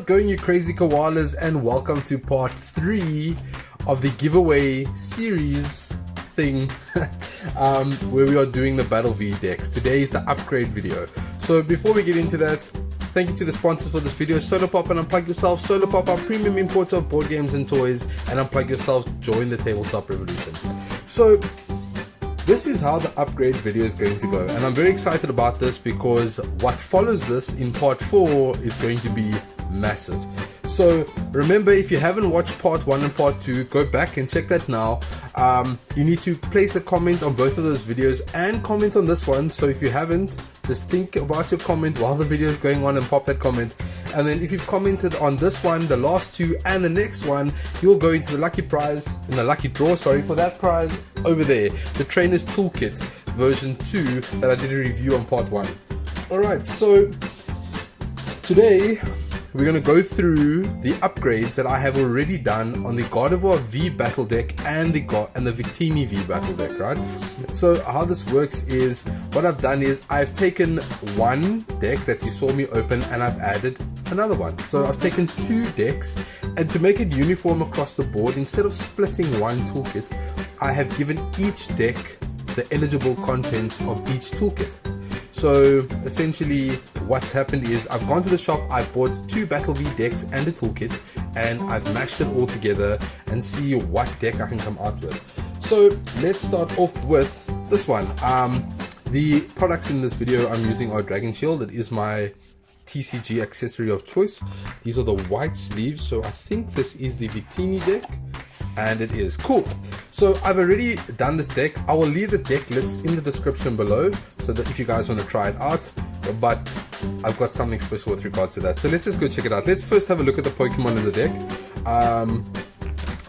going, you crazy koalas, and welcome to part 3 of the giveaway series thing where we are doing the Battle V decks. Today is the upgrade video. So before we get into that, thank you to the sponsors for this video, Solarpop and Unplug Yourself. Solarpop, our premium importer of board games and toys, and Unplug Yourself, join the tabletop revolution. So this is how the upgrade video is going to go, and I'm very excited about this because what follows this in part 4 is going to be massive. So remember, if you haven't watched part 1 and part 2, go back and check that now. You need to place a comment on both of those videos and comment on this one. So if you haven't, just think about your comment while the video is going on and pop that comment. And then if you've commented on this one, the last 2, and the next one, you'll go into the lucky prize, in the lucky draw, sorry, for that prize over there, the Trainer's Toolkit version 2 that I did a review on part 1. Alright, so today we're going to go through the upgrades that I have already done on the Gardevoir V Battle Deck and the Victini V Battle Deck, right? So how this works is, what I've done is I've taken one deck that you saw me open and I've added another one. So I've taken 2 decks, and to make it uniform across the board, instead of splitting one toolkit, I have given each deck the eligible contents of each toolkit. So essentially what's happened is I've gone to the shop, I bought 2 Battle V decks and a toolkit, and I've mashed it all together and see what deck I can come out with. So let's start off with this one. The products in this video I'm using are Dragon Shield. It is my TCG accessory of choice. These are the white sleeves, so I think this is the Victini Deck, and it is cool. So I've already done this deck. I will leave the deck list in the description below so that if you guys want to try it out, but I've got something special with regards to that. So let's just go check it out. Let's first have a look at the Pokemon in the deck.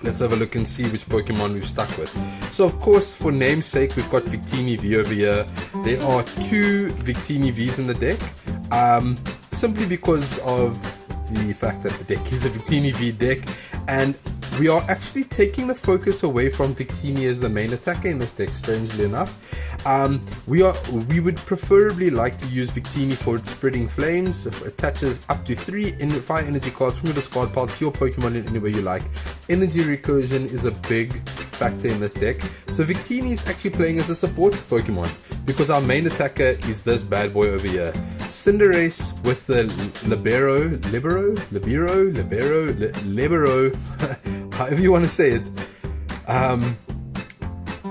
Let's have a look and see which Pokemon we've stuck with. So of course, for namesake, we've got Victini V over here. There are 2 Victini Vs in the deck, simply because of the fact that the deck is a Victini V deck, and we are actually taking the focus away from Victini as the main attacker in this deck, strangely enough. We would preferably like to use Victini for its spreading flames. It attaches up to 3 fire energy cards from your discard pile to your Pokemon in any way you like. Energy recursion is a big factor in this deck. So Victini is actually playing as a support Pokemon because our main attacker is this bad boy over here. Cinderace with the Libero, however you want to say it.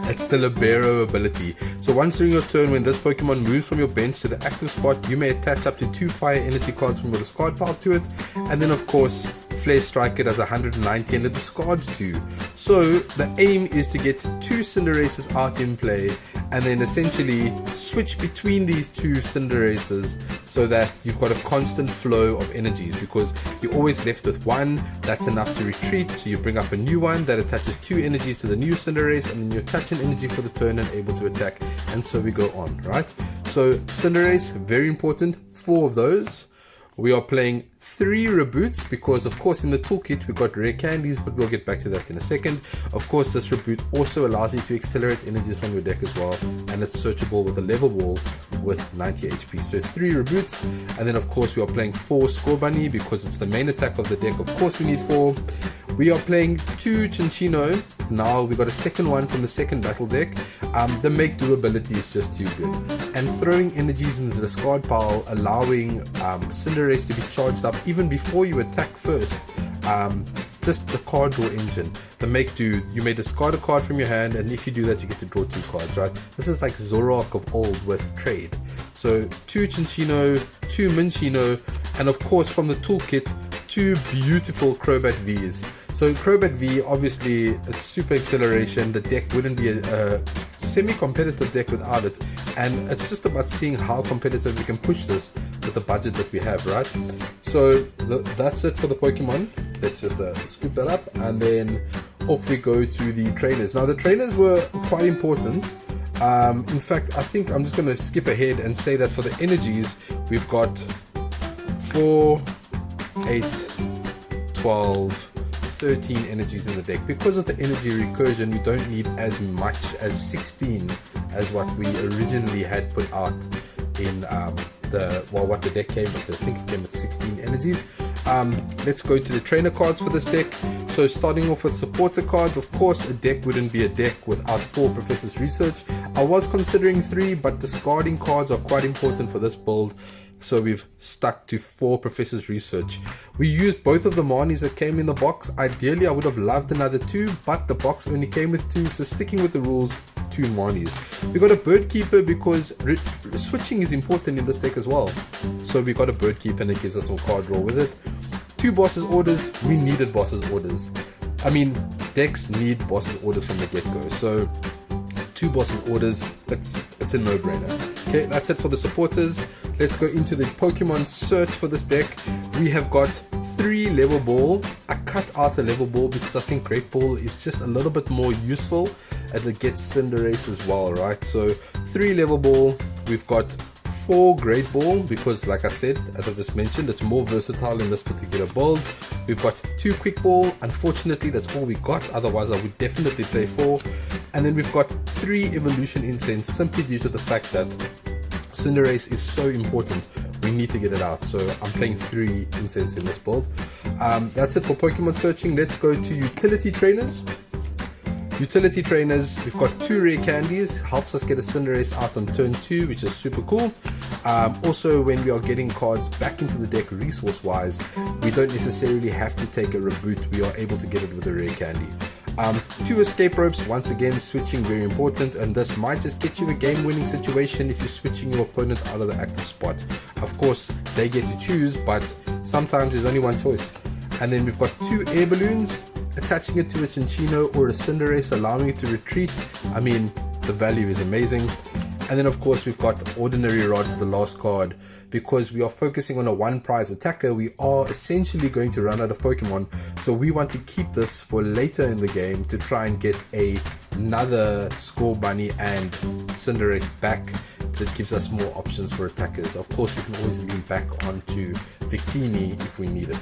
It's the Libero ability. So once during your turn, when this Pokemon moves from your bench to the active spot, you may attach up to 2 fire energy cards from your discard pile to it, and then of course Flare Strike it as 190 and it discards 2. So the aim is to get 2 Cinderaces out in play, and then essentially switch between these 2 Cinderaces so that you've got a constant flow of energies, because you're always left with one. That's enough to retreat, so you bring up a new one that attaches 2 energies to the new Cinderace, and then you attach an energy for the turn and able to attack, and so we go on, right? So Cinderace, very important, 4 of those. We are playing 3 reboots because of course in the toolkit we've got rare candies, but we'll get back to that in a second. Of course this reboot also allows you to accelerate energies from your deck as well, and it's searchable with a level wall with 90 HP. So 3 reboots, and then of course we are playing 4 Scorbunny because it's the main attack of the deck. Of course we need 4. We are playing 2 Chinchino. Now we got a second one from the second battle deck. The make do ability is just too good, and throwing energies into the discard pile, allowing Cinderace to be charged up even before you attack first. Just the card draw engine. The make do, you may discard a card from your hand, and if you do that you get to draw 2 cards, right? This is like Zoroark of old with trade. So 2 Chinchino, 2 Minchino, and of course from the toolkit 2 beautiful Crobat Vs. So Crobat V, obviously it's super acceleration. The deck wouldn't be a semi-competitive deck without it, and it's just about seeing how competitive we can push this with the budget that we have, right? So that's it for the Pokemon. Let's just scoop that up, and then off we go to the trainers. Now the trainers were quite important. In fact, I think I'm just going to skip ahead and say that for the energies we've got 4, 8, 12, 13 energies in the deck. Because of the energy recursion, we don't need as much as 16 as what we originally had put out in what the deck came with. I think it came with 16 energies. Let's go to the trainer cards for this deck. So starting off with supporter cards, of course a deck wouldn't be a deck without 4 Professor's Research. I was considering 3, but discarding cards are quite important for this build, so we've stuck to 4 Professor's Research. We used both of the Marnies that came in the box. Ideally I would have loved another 2, but the box only came with 2, so sticking with the rules, 2 Marnies. We got a Bird Keeper because switching is important in this deck as well. So we got a Bird Keeper and it gives us some card draw with it. 2 Boss's Orders. We needed Boss's Orders. I mean, decks need Boss's Orders from the get-go. So 2 Boss's Orders, it's a no-brainer. Okay, that's it for the supporters. Let's go into the Pokemon search for this deck. We have got 3 Level Ball. I cut out a Level Ball because I think Great Ball is just a little bit more useful as it gets Cinderace as well, right? So 3 Level Ball. We've got 4 Great Ball because, like I said, as I just mentioned, it's more versatile in this particular build. We've got 2 Quick Ball. Unfortunately, that's all we got. Otherwise, I would definitely play 4. And then we've got 3 Evolution Incense, simply due to the fact that Cinderace is so important. We need to get it out. So I'm playing 3 Incense in this build. That's it for Pokemon searching. Let's go to Utility Trainers. Utility Trainers, we've got 2 Rare Candies, helps us get a Cinderace out on turn 2, which is super cool. Also, when we are getting cards back into the deck resource wise, we don't necessarily have to take a reboot, we are able to get it with a Rare Candy. 2 Escape Ropes, once again switching very important, and this might just get you a game winning situation if you're switching your opponent out of the active spot. Of course they get to choose, but sometimes there's only one choice. And then we've got 2 Air Balloons, attaching it to a Cinccino or a Cinderace, allowing it to retreat. I mean, the value is amazing. And then of course we've got Ordinary Rod for the last card. Because we are focusing on a 1 prize attacker, we are essentially going to run out of Pokemon, so we want to keep this for later in the game to try and get another Score Bunny and Cinderace back. So it gives us more options for attackers. Of course we can always lean back onto Victini if we need it.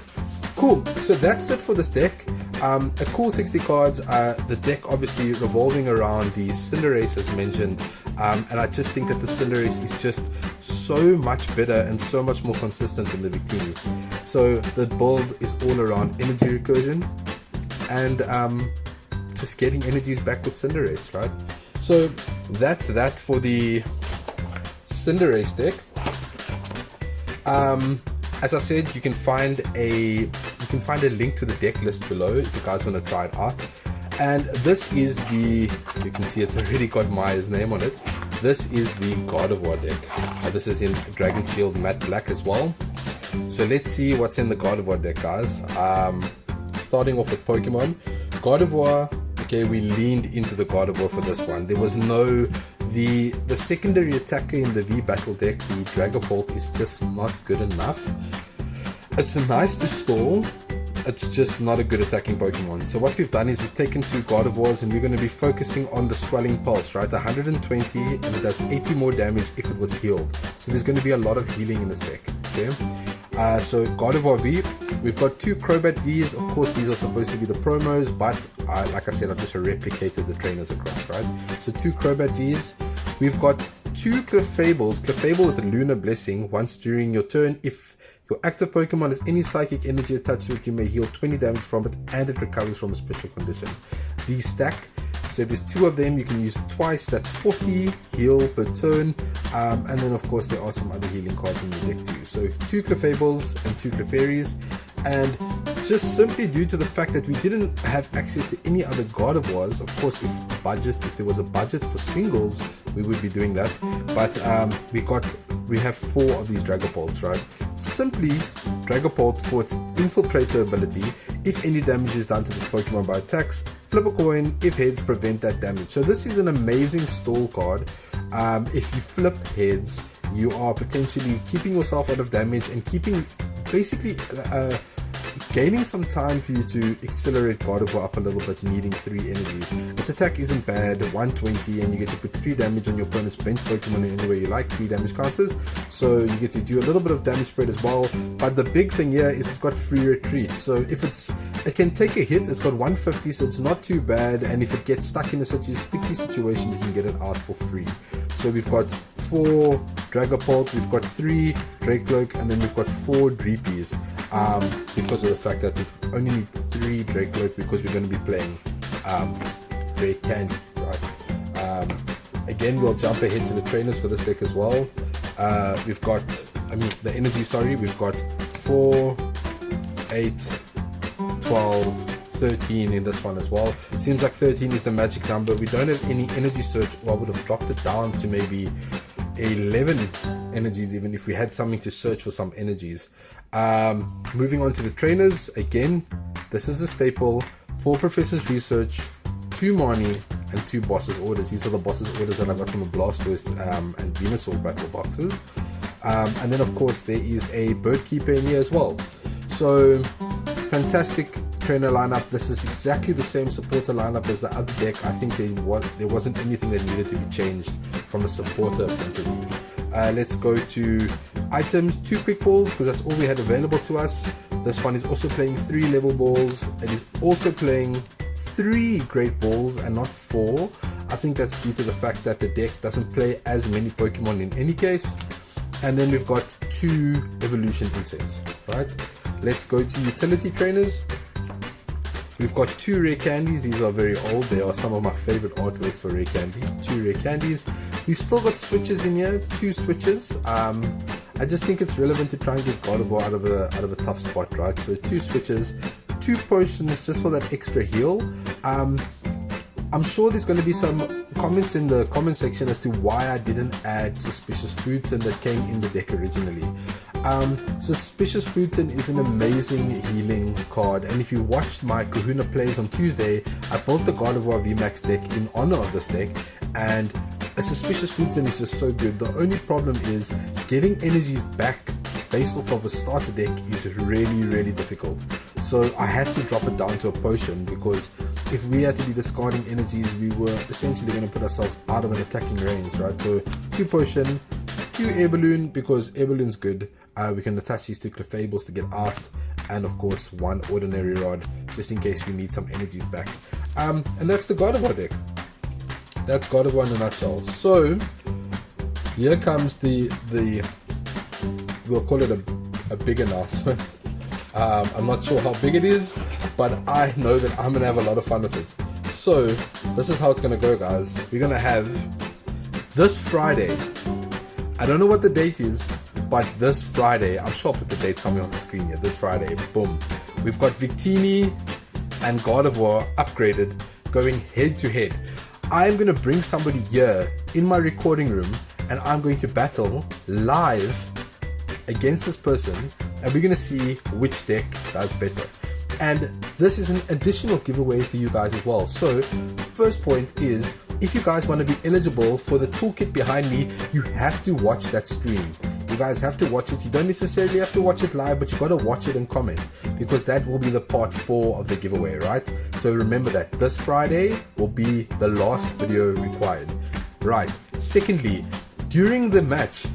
Cool, so that's it for this deck. A cool 60 cards. The deck obviously revolving around the Cinderace as mentioned, and I just think that the Cinderace is just so much better and so much more consistent than the Victini. So the build is all around energy recursion and just getting energies back with Cinderace, right? So that's that for the Cinderace deck. As I said, you can find a link to the deck list below if you guys want to try it out. And this is the, you can see it's already got Maya's name on it. This is the Gardevoir deck. This is in Dragon Shield Matte Black as well. So let's see what's in the Gardevoir deck, guys. Starting off with Pokemon. Gardevoir, okay, we leaned into the Gardevoir for this one. There was no, the secondary attacker in the V Battle deck, the Dragapult, is just not good enough. It's nice to stall, it's just not a good attacking Pokemon. So what we've done is we've taken 2 Gardevoirs and we're going to be focusing on the Swelling Pulse, right? 120 and it does 80 more damage if it was healed. So there's going to be a lot of healing in this deck, okay? So Gardevoir V, we've got 2 Crobat Vs. Of course these are supposed to be the promos, but like I said, I've just replicated the trainers across, right? So 2 Crobat Vs. We've got 2 Clefables. Clefable with a Lunar Blessing. Once during your turn, if your active Pokemon has any psychic energy attached to it, you may heal 20 damage from it and it recovers from a special condition. These stack, so if there's 2 of them you can use it twice, that's 40 heal per turn. And then of course there are some other healing cards in the deck too. So 2 Clefables and 2 Clefairies. And just simply due to the fact that we didn't have access to any other Gardevoirs, of course if there was a budget for singles, we would be doing that. But we have 4 of these Dragapults, right? Simply Dragapult for its Infiltrator ability. If any damage is done to this Pokemon by attacks, flip a coin. If heads, prevent that damage. So this is an amazing stall card. If you flip heads, you are potentially keeping yourself out of damage and keeping basically gaining some time for you to accelerate Gardevoir up a little bit, needing 3 energies. Its attack isn't bad, 120, and you get to put 3 damage on your opponent's bench Pokemon in any way you like, 3 damage counters. So you get to do a little bit of damage spread as well. But the big thing here is it's got free retreat. So if it can take a hit, it's got 150, so it's not too bad. And if it gets stuck in a sticky situation, you can get it out for free. So we've got 4 Dragapult, we've got 3 Dracloak, and then we've got 4 Dreepies. because of the fact that we only need 3 decklists because we're going to be playing rare candy, right? Again, we'll jump ahead to the trainers for this deck as well. We've got, the energy, sorry, we've got 4, 8, 12, 13 in this one as well. Seems like 13 is the magic number. We don't have any energy search. Well, I would have dropped it down to maybe 11 energies even if we had something to search for some energies. Moving on to the trainers, again, this is a staple: 4 Professor's Research, 2 Marnie, and 2 Boss's Orders. These are the Boss's Orders that I got from the Blastoise and Venusaur battle boxes. And then of course there is a Bird Keeper in here as well. So fantastic trainer lineup. This is exactly the same supporter lineup as the other deck. I think there wasn't anything that needed to be changed from a supporter point of view. Let's go to items. 2 quick balls because that's all we had available to us. This one is also playing 3 level balls. It is also playing 3 great balls and not 4. I think that's due to the fact that the deck doesn't play as many Pokemon in any case. And then we've got 2 evolution insets, right? Let's go to utility trainers. We've got 2 rare candies. These are very old. They are some of my favorite artworks for rare candy. 2 rare candies. We've still got switches in here. 2 switches. I just think it's relevant to try and get Gardevoir out of a tough spot, right? So 2 switches, 2 potions just for that extra heal. I'm sure there's going to be some comments in the comment section as to why I didn't add Suspicious Foodtin that came in the deck originally. Suspicious Foodtin is an amazing healing card, and if you watched my Kahuna plays on Tuesday, I built the Gardevoir VMAX deck in honor of this deck, and a Suspicious Foodtin is just so good. The only problem is getting energies back based off of a starter deck is really difficult. So I had to drop it down to a potion, because if we had to be discarding energies, we were essentially going to put ourselves out of an attacking range, right? So 2 potion, 2 air balloon, because air balloon's good. We can attach these to Clefables to get out, and of course 1 ordinary rod just in case we need some energies back. And that's the Gardevoir deck. That's Gardevoir in a nutshell. So here comes the we'll call it a big announcement. I'm not sure how big it is, but I know that I'm gonna have a lot of fun with it. So this is how it's gonna go, guys. We're gonna have this Friday, I don't know what the date is, but this Friday, I'm sure I'll put the date somewhere on the screen here. This Friday, boom, we've got Victini and Gardevoir upgraded going head to head. I'm gonna bring somebody here in my recording room, and I'm going to battle live against this person, and we're gonna see which deck does better. And this is an additional giveaway for you guys as well. So first point is, if you guys want to be eligible for the toolkit behind me, you have to watch that stream. You guys have to watch it. You don't necessarily have to watch it live, but you got to watch it and comment, because that will be the part 4 of the giveaway, right? So remember that this Friday will be the last video required, right? Secondly, during the match,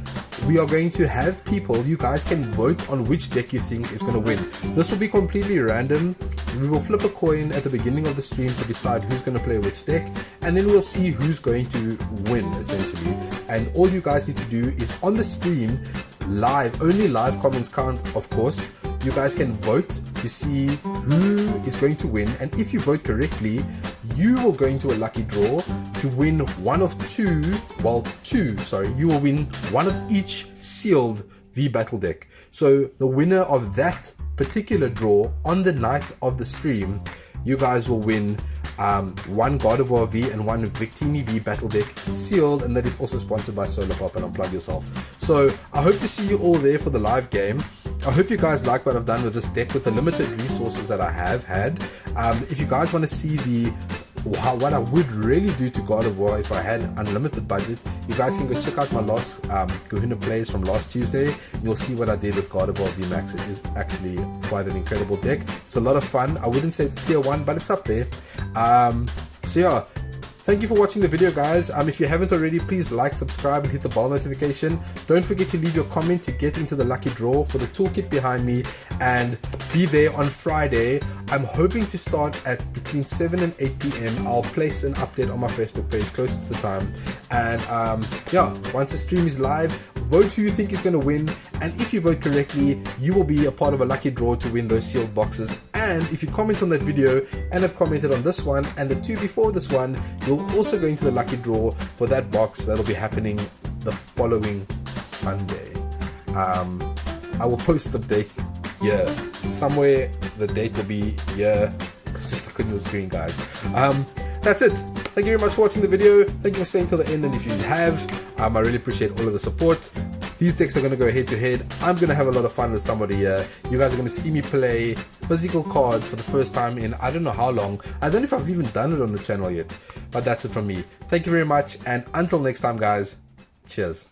we are going to have people, you guys can vote on which deck you think is going to win. This will be completely random. We will flip a coin at the beginning of the stream to decide who's going to play which deck, and then we'll see who's going to win, essentially. And all you guys need to do is on the stream, live, only live comments count, of course. You guys can vote to see who is going to win, and if you vote correctly, you will go into a lucky draw to win one of 2, you will win one of each sealed V Battle deck. So the winner of that particular draw on the night of the stream, you guys will win 1 Gardevoir V and 1 Victini V Battle Deck sealed, and that is also sponsored by Solarpop and Unplug Yourself. So I hope to see you all there for the live game. I hope you guys like what I've done with this deck with the limited resources that I have had. If you guys want to see what I would really do to Gardevoir if I had unlimited budget, you guys can go check out my last Kahuna plays from last Tuesday, and you'll see what I did with Gardevoir VMAX. It is actually quite an incredible deck. It's a lot of fun. I wouldn't say it's tier 1, but it's up there. So yeah, thank you for watching the video, guys. If you haven't already, please like, subscribe, and hit the bell notification. Don't forget to leave your comment to get into the lucky draw for the toolkit behind me, and be there on Friday. I'm hoping to start at between 7 and 8 p.m. I'll place an update on my Facebook page closer to the time, and yeah, once the stream is live, vote who you think is going to win, and if you vote correctly, you will be a part of a lucky draw to win those sealed boxes. And if you comment on that video and have commented on this one and the two before this one, you'll also go into the lucky draw for that box that'll be happening the following Sunday. I will post the date here somewhere. The date will be here. Just look at the screen, guys. That's it. Thank you very much for watching the video. Thank you for staying till the end, and if you have, I really appreciate all of the support. These decks are going to go head to head. I'm going to have a lot of fun with somebody here. You guys are going to see me play physical cards for the first time in I don't know how long. I don't know if I've even done it on the channel yet, but that's it from me. Thank you very much, and until next time, guys, cheers.